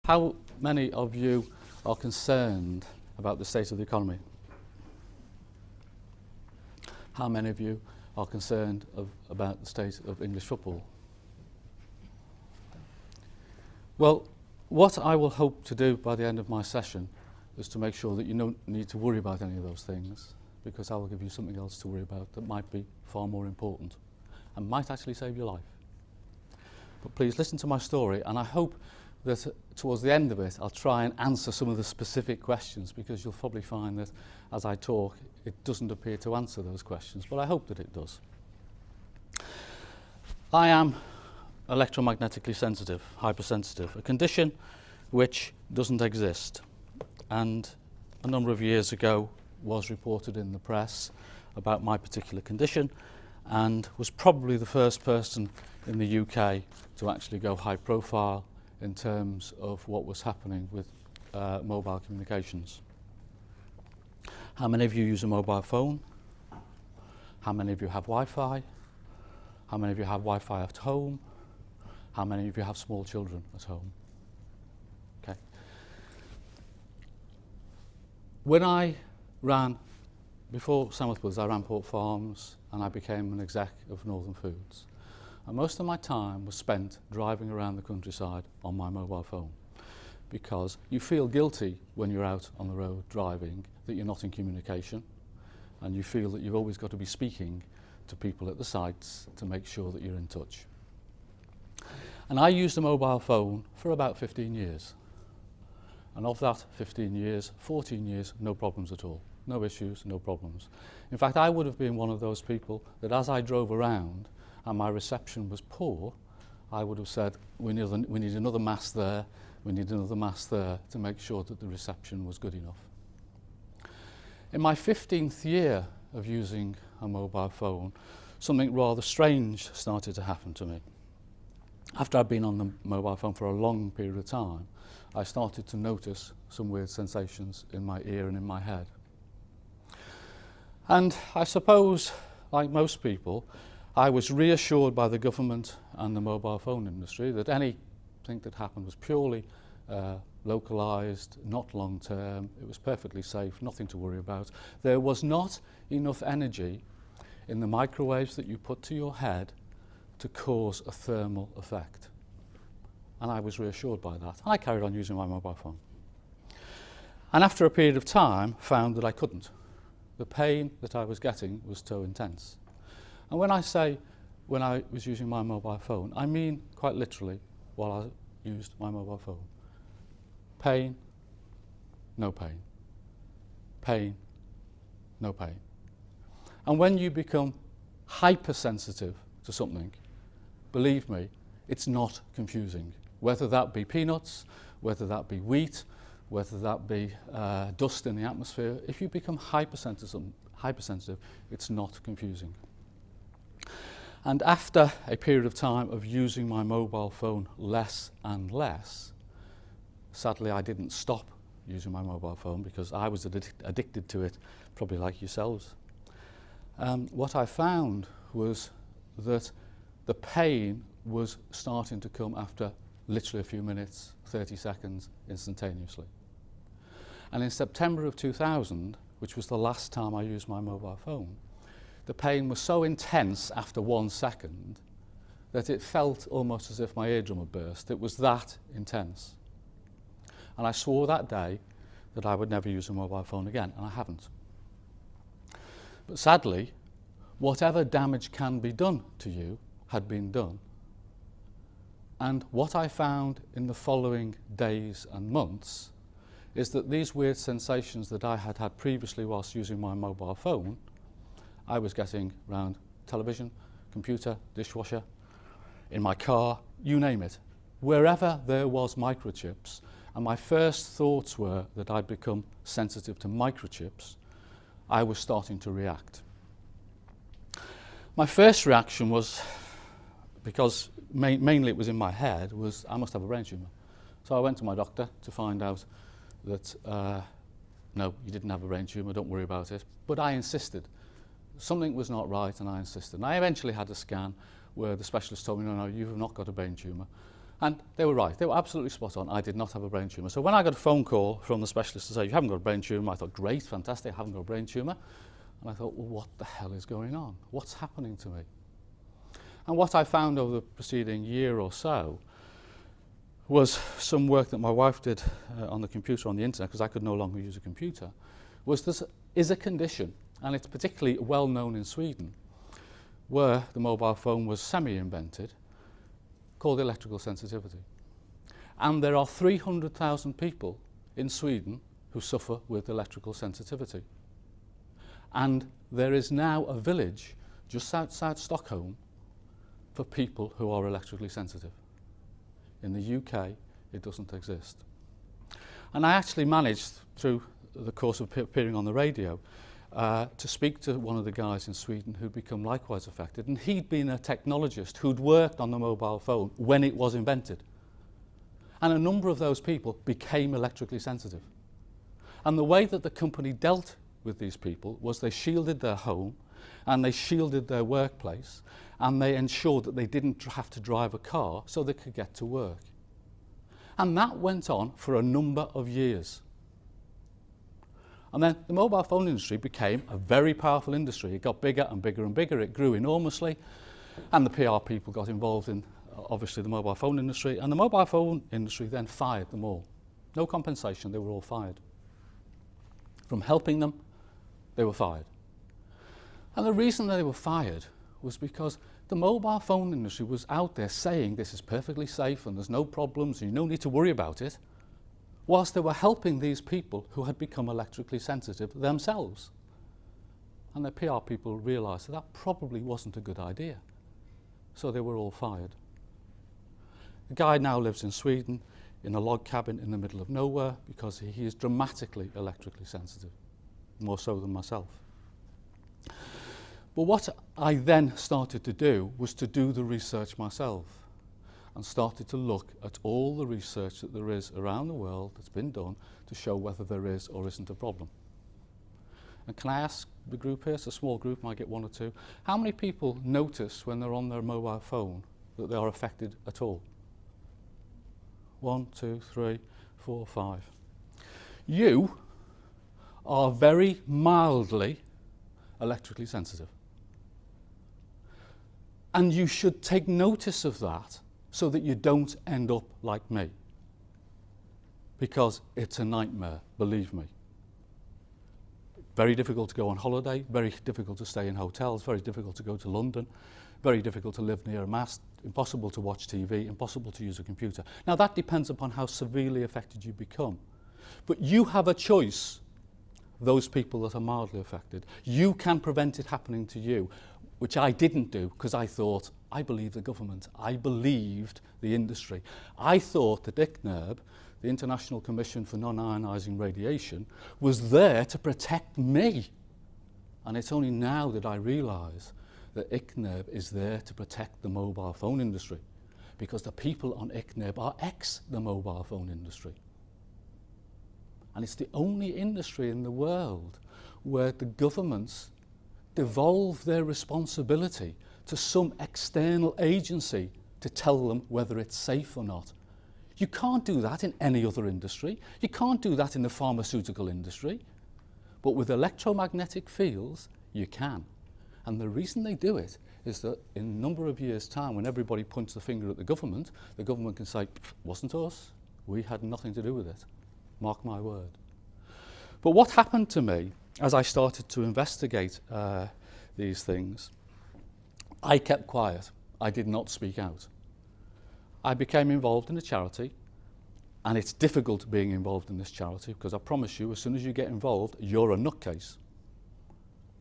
How many of you are concerned about the state of the economy? How many of you are concerned about the state of English football? Well, what I will hope to do by the end of my session is to make sure that you don't need to worry about any of those things, because I will give you something else to worry about that might be far more important and might actually save your life. But please listen to my story, and I hope that towards the end of it I'll try and answer some of the specific questions, because you'll probably find that as I talk it doesn't appear to answer those questions, but I hope that it does. I am electromagnetically sensitive, hypersensitive, a condition which doesn't exist, and a number of years ago was reported in the press about my particular condition, and was probably the first person in the UK to actually go high profile in terms of what was happening with mobile communications. How many of you use a mobile phone? How many of you have Wi-Fi? How many of you have Wi-Fi at home? How many of you have small children at home? Okay. When I ran, before Samworth Brothers, I ran Port Farms and I became an exec of Northern Foods. And most of my time was spent driving around the countryside on my mobile phone, because you feel guilty when you're out on the road driving that you're not in communication, and you feel that you've always got to be speaking to people at the sites to make sure that you're in touch. And I used a mobile phone for about 15 years. And of that 15 years, 14 years, no problems at all. No issues, no problems. In fact, I would have been one of those people that as I drove around and my reception was poor, I would have said, we need another mast there, we need another mast there, to make sure that the reception was good enough. In my 15th year of using a mobile phone, something rather strange started to happen to me. After I'd been on the mobile phone for a long period of time, I started to notice some weird sensations in my ear and in my head. And I suppose, like most people, I was reassured by the government and the mobile phone industry that anything that happened was purely localised, not long term, it was perfectly safe, nothing to worry about. There was not enough energy in the microwaves that you put to your head to cause a thermal effect. And I was reassured by that. And I carried on using my mobile phone. And after a period of time, found that I couldn't. The pain that I was getting was so intense. And when I say when I was using my mobile phone, I mean quite literally while I used my mobile phone. Pain, no pain. Pain, no pain. And when you become hypersensitive to something, believe me, it's not confusing. Whether that be peanuts, whether that be wheat, whether that be dust in the atmosphere, if you become hypersensitive, it's not confusing. And after a period of time of using my mobile phone less and less, sadly I didn't stop using my mobile phone because I was addicted to it, probably like yourselves. What I found was that the pain was starting to come after literally a few minutes, 30 seconds, instantaneously. And in September of 2000, which was the last time I used my mobile phone, the pain was so intense after 1 second that it felt almost as if my eardrum had burst. It was that intense. And I swore that day that I would never use a mobile phone again, and I haven't. But sadly, whatever damage can be done to you had been done. And what I found in the following days and months is that these weird sensations that I had had previously whilst using my mobile phone, I was getting around television, computer, dishwasher, in my car, you name it. Wherever there was microchips, and my first thoughts were that I'd become sensitive to microchips, I was starting to react. My first reaction was, because mainly it was in my head, was I must have a brain tumour. So I went to my doctor to find out that, no, you didn't have a brain tumour, don't worry about it. But I insisted. Something was not right, and I insisted. And I eventually had a scan where the specialist told me, no, you've not got a brain tumour. And they were right. They were absolutely spot on. I did not have a brain tumour. So when I got a phone call from the specialist to say, you haven't got a brain tumour, I thought, great, fantastic, I haven't got a brain tumour. And I thought, well, what the hell is going on? What's happening to me? And what I found over the preceding year or so was some work that my wife did on the computer, on the internet, because I could no longer use a computer, was this is a condition, and it's particularly well known in Sweden, where the mobile phone was semi-invented, called electrical sensitivity. And there are 300,000 people in Sweden who suffer with electrical sensitivity. And there is now a village just outside Stockholm for people who are electrically sensitive. In the UK, it doesn't exist. And I actually managed, through the course of appearing on the radio, to speak to one of the guys in Sweden who'd become likewise affected. And he'd been a technologist who'd worked on the mobile phone when it was invented. And a number of those people became electrically sensitive. And the way that the company dealt with these people was they shielded their home and they shielded their workplace and they ensured that they didn't have to drive a car so they could get to work. And that went on for a number of years. And then the mobile phone industry became a very powerful industry. It got bigger and bigger and bigger. It grew enormously. And the PR people got involved in, obviously, the mobile phone industry. And the mobile phone industry then fired them all. No compensation, they were all fired. From helping them, they were fired. And the reason they were fired was because the mobile phone industry was out there saying this is perfectly safe and there's no problems and you don't need to worry about it, whilst they were helping these people who had become electrically sensitive themselves. And the PR people realised that that probably wasn't a good idea. So they were all fired. The guy now lives in Sweden in a log cabin in the middle of nowhere because he is dramatically electrically sensitive, more so than myself. But what I then started to do was to do the research myself and started to look at all the research that there is around the world that's been done to show whether there is or isn't a problem. And can I ask the group here, it's a small group, might get one or two, how many people notice when they're on their mobile phone that they are affected at all? 1, 2, 3, 4, 5. You are very mildly electrically sensitive. And you should take notice of that so that you don't end up like me. Because it's a nightmare, believe me. Very difficult to go on holiday, very difficult to stay in hotels, very difficult to go to London, very difficult to live near a mast, impossible to watch TV, impossible to use a computer. Now that depends upon how severely affected you become. But you have a choice, those people that are mildly affected. You can prevent it happening to you, which I didn't do because I thought, I believed the government, I believed the industry. I thought that ICNIRP, the International Commission for Non-Ionising Radiation, was there to protect me. And it's only now that I realise that ICNIRP is there to protect the mobile phone industry, because the people on ICNIRP are the mobile phone industry. And it's the only industry in the world where the governments devolve their responsibility to some external agency to tell them whether it's safe or not. You can't do that in any other industry. You can't do that in the pharmaceutical industry. But with electromagnetic fields, you can. And the reason they do it is that in a number of years' time, when everybody points the finger at the government can say, wasn't us, we had nothing to do with it. Mark my word. But what happened to me as I started to investigate these things, I kept quiet. I did not speak out. I became involved in a charity, and it's difficult being involved in this charity because I promise you, as soon as you get involved, you're a nutcase.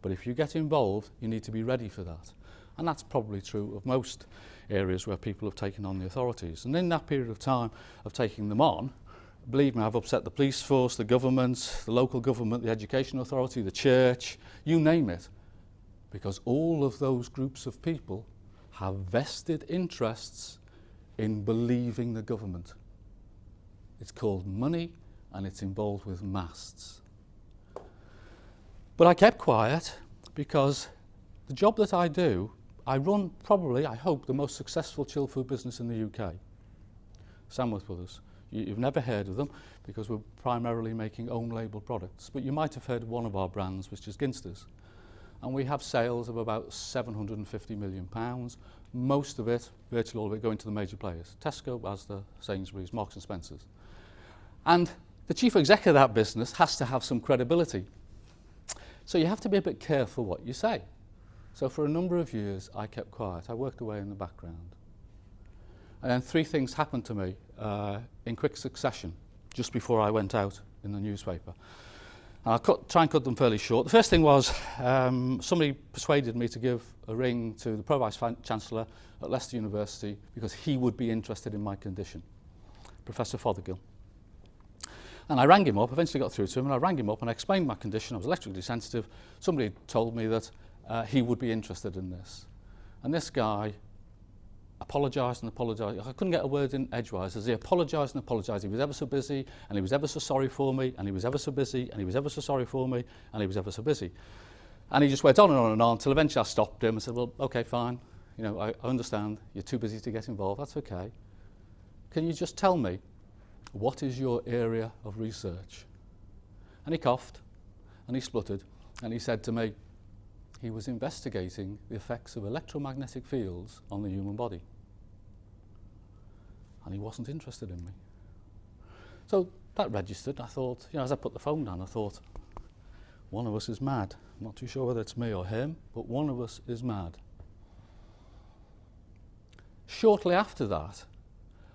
But if you get involved, you need to be ready for that. And that's probably true of most areas where people have taken on the authorities. And in that period of time of taking them on, believe me, I've upset the police force, the government, the local government, the education authority, the church, you name it. Because all of those groups of people have vested interests in believing the government. It's called money and it's involved with masts. But I kept quiet because the job that I do, I run probably, I hope, the most successful chilled food business in the UK. Sandwich Brothers. You've never heard of them because we're primarily making own label products, but you might have heard of one of our brands, which is Ginsters. And we have sales of about £750 million, most of it, virtually all of it, going to the major players. Tesco, Asda, Sainsbury's, Marks and Spencer's. And the chief exec of that business has to have some credibility. So you have to be a bit careful what you say. So for a number of years, I kept quiet. I worked away in the background. And then 3 things happened to me in quick succession, just before I went out in the newspaper. And I'll try and cut them fairly short. The first thing was somebody persuaded me to give a ring to the Pro-Vice-Chancellor at Leicester University because he would be interested in my condition, Professor Fothergill. And I rang him up, eventually got through to him, and I rang him up and I explained my condition. I was electrically sensitive. Somebody told me that he would be interested in this. And this guy apologised and apologised. I couldn't get a word in edgewise as he apologised and apologised. He was ever so busy, and he was ever so sorry for me, and he was ever so busy, and he was ever so sorry for me, and he was ever so busy. And he just went on and on and on until eventually I stopped him and said, well, okay, fine. You know, I understand. You're too busy to get involved. That's okay. Can you just tell me, what is your area of research? And he coughed, and he spluttered, and he said to me, he was investigating the effects of electromagnetic fields on the human body. And he wasn't interested in me. So that registered. I thought, you know, as I put the phone down, I thought, one of us is mad. I'm not too sure whether it's me or him, but one of us is mad. Shortly after that,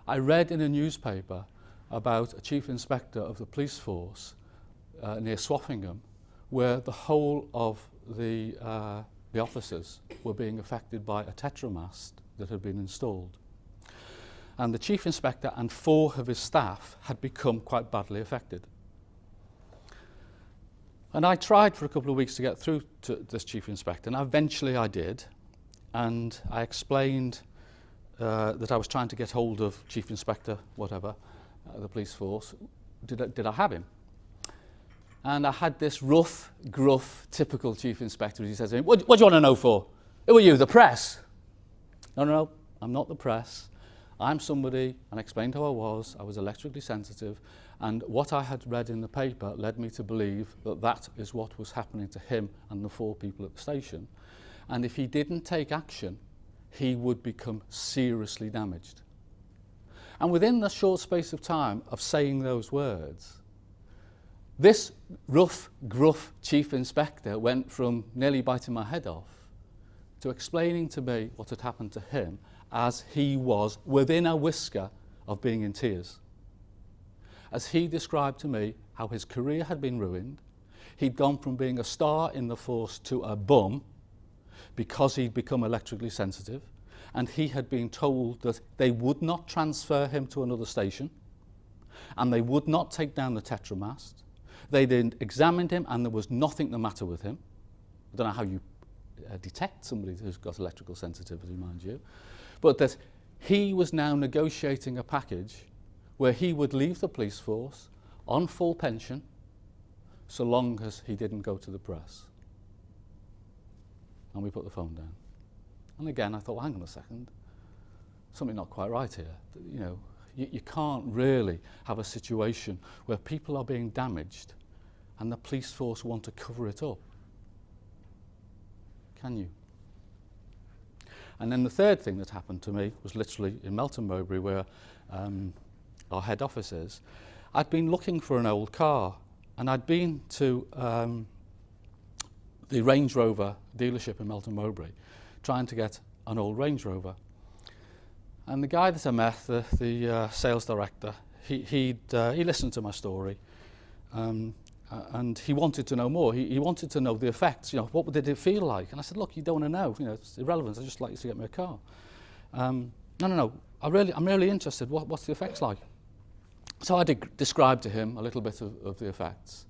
I read in a newspaper about a chief inspector of the police force near Swaffingham, where the whole of the officers were being affected by a tetramast that had been installed. And the chief inspector and 4 of his staff had become quite badly affected. And I tried for a couple of weeks to get through to this chief inspector, and eventually I did. And I explained that I was trying to get hold of chief inspector, whatever, the police force. Did I have him? And I had this rough, gruff, typical chief inspector. He says to me, what do you want to know for? Who are you, the press? No, I'm not the press. I'm somebody, and I explained who I was electrically sensitive, and what I had read in the paper led me to believe that that is what was happening to him and the 4 people at the station. And if he didn't take action, he would become seriously damaged. And within the short space of time of saying those words, this rough, gruff chief inspector went from nearly biting my head off to explaining to me what had happened to him as he was within a whisker of being in tears. As he described to me how his career had been ruined, he'd gone from being a star in the force to a bum because he'd become electrically sensitive, and he had been told that they would not transfer him to another station, and they would not take down the tetramast. They'd examined him and there was nothing the matter with him. I don't know how you detect somebody who's got electrical sensitivity, mind you. But that he was now negotiating a package where he would leave the police force on full pension so long as he didn't go to the press. And we put the phone down. And again, I thought, well, hang on a second, something not quite right here. You know, you can't really have a situation where people are being damaged and the police force want to cover it up. Can you? And then the third thing that happened to me was literally in Melton Mowbray, where our head office is. I'd been looking for an old car, and I'd been to the Range Rover dealership in Melton Mowbray trying to get an old Range Rover. And the guy that I met, the sales director, he listened to my story, and he wanted to know more. He wanted to know the effects. You know, what did it feel like? And I said, look, you don't want to know. You know, it's irrelevant. I'd just like you to get me a car. No. I'm really interested. What's the effects like? So I described to him a little bit of the effects,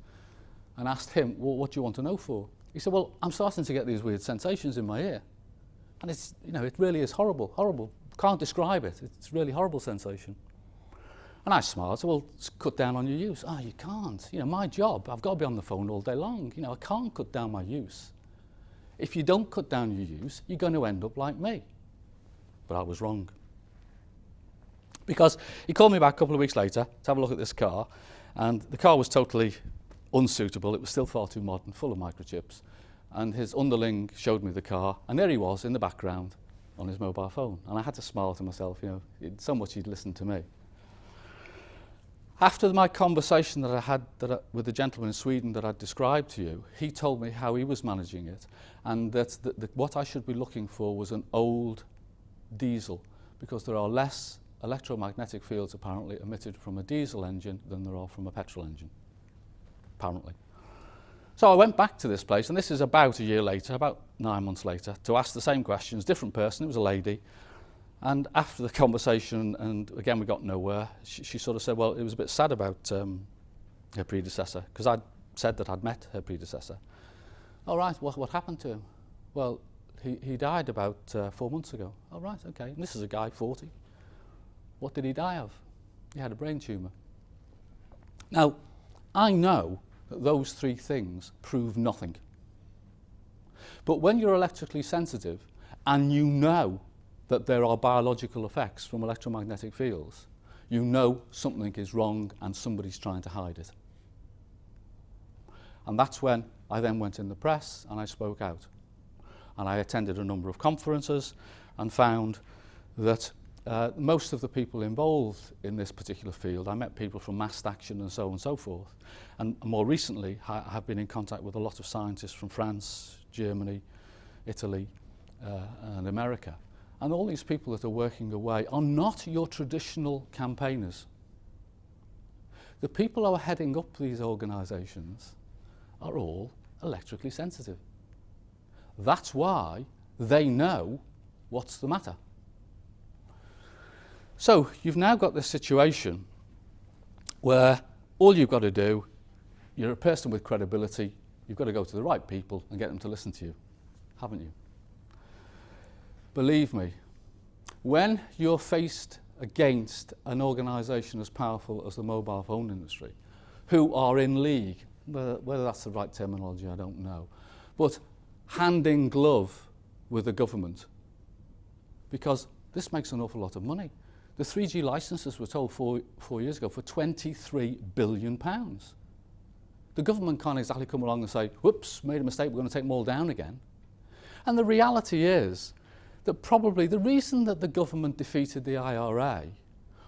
and asked him, well, what do you want to know for? He said, well, I'm starting to get these weird sensations in my ear, and it's, you know, it really is horrible. Can't describe it. It's a really horrible sensation. And I smiled. So, well, cut down on your use. Oh, you can't. You know, my job, I've got to be on the phone all day long. You know, I can't cut down my use. If you don't cut down your use, you're going to end up like me. But I was wrong. Because he called me back a couple of weeks later to have a look at this car, and the car was totally unsuitable. It was still far too modern, full of microchips. And his underling showed me the car, and there he was in the background on his mobile phone. And I had to smile to myself, you know, so much he'd listened to me. After my conversation that I had with the gentleman in Sweden that I described to you, he told me how he was managing it, and that what I should be looking for was an old diesel, because there are less electromagnetic fields apparently emitted from a diesel engine than there are from a petrol engine, apparently. So I went back to this place, and this is about a year later, about 9 months later, to ask the same questions, different person, it was a lady. And after the conversation, and again we got nowhere, she sort of said, well, it was a bit sad about her predecessor, because I'd said that I'd met her predecessor. All right, what happened to him? Well, he died about 4 months ago. All right, okay, and this is a guy, 40. What did he die of? He had a brain tumour. Now, I know that those three things prove nothing. But when you're electrically sensitive and you know that there are biological effects from electromagnetic fields, you know something is wrong and somebody's trying to hide it. And that's when I then went in the press and I spoke out. And I attended a number of conferences and found that most of the people involved in this particular field, I met people from Mast Action and so on and so forth. And more recently, I have been in contact with a lot of scientists from France, Germany, Italy, and America. And all these people that are working away are not your traditional campaigners. The people who are heading up these organisations are all electrically sensitive. That's why they know what's the matter. So you've now got this situation where all you've got to do, you're a person with credibility, you've got to go to the right people and get them to listen to you, haven't you? Believe me, when you're faced against an organisation as powerful as the mobile phone industry, who are in league, whether that's the right terminology, I don't know, but hand in glove with the government, because this makes an awful lot of money. The 3G licenses were sold four years ago for £23 billion. The government can't exactly come along and say, whoops, made a mistake, we're going to take them all down again. And the reality is that probably the reason that the government defeated the IRA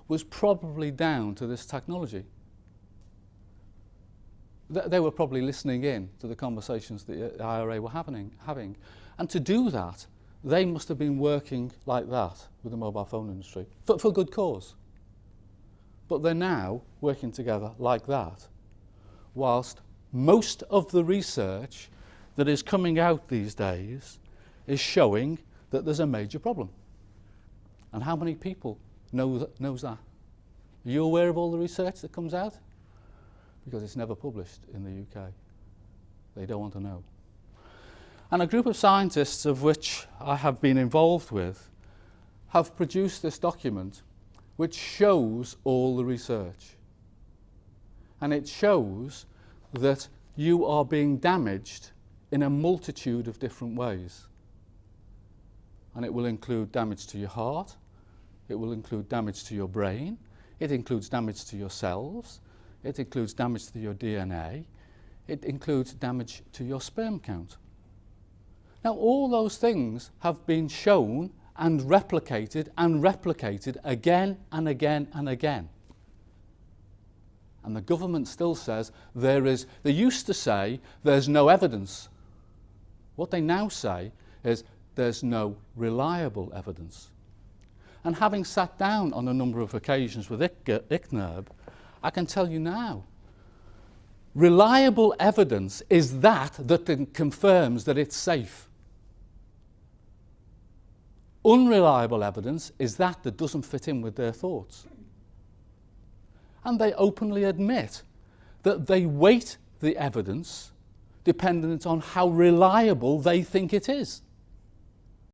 was probably down to this technology. They were probably listening in to the conversations that the IRA were having. And to do that, they must have been working like that with the mobile phone industry, for good cause. But they're now working together like that, whilst most of the research that is coming out these days is showing that there's a major problem. And how many people knows that? Are you aware of all the research that comes out? Because it's never published in the UK. They don't want to know. And a group of scientists, of which I have been involved with, have produced this document which shows all the research. And it shows that you are being damaged in a multitude of different ways. And it will include damage to your heart, it will include damage to your brain, it includes damage to your cells, it includes damage to your DNA, it includes damage to your sperm count. Now, all those things have been shown and replicated again and again and again. And the government still says they used to say there's no evidence. What they now say is there's no reliable evidence. And having sat down on a number of occasions with ICNIRB, I can tell you now, reliable evidence is that confirms that it's safe. Unreliable evidence is that doesn't fit in with their thoughts. And they openly admit that they weight the evidence dependent on how reliable they think it is.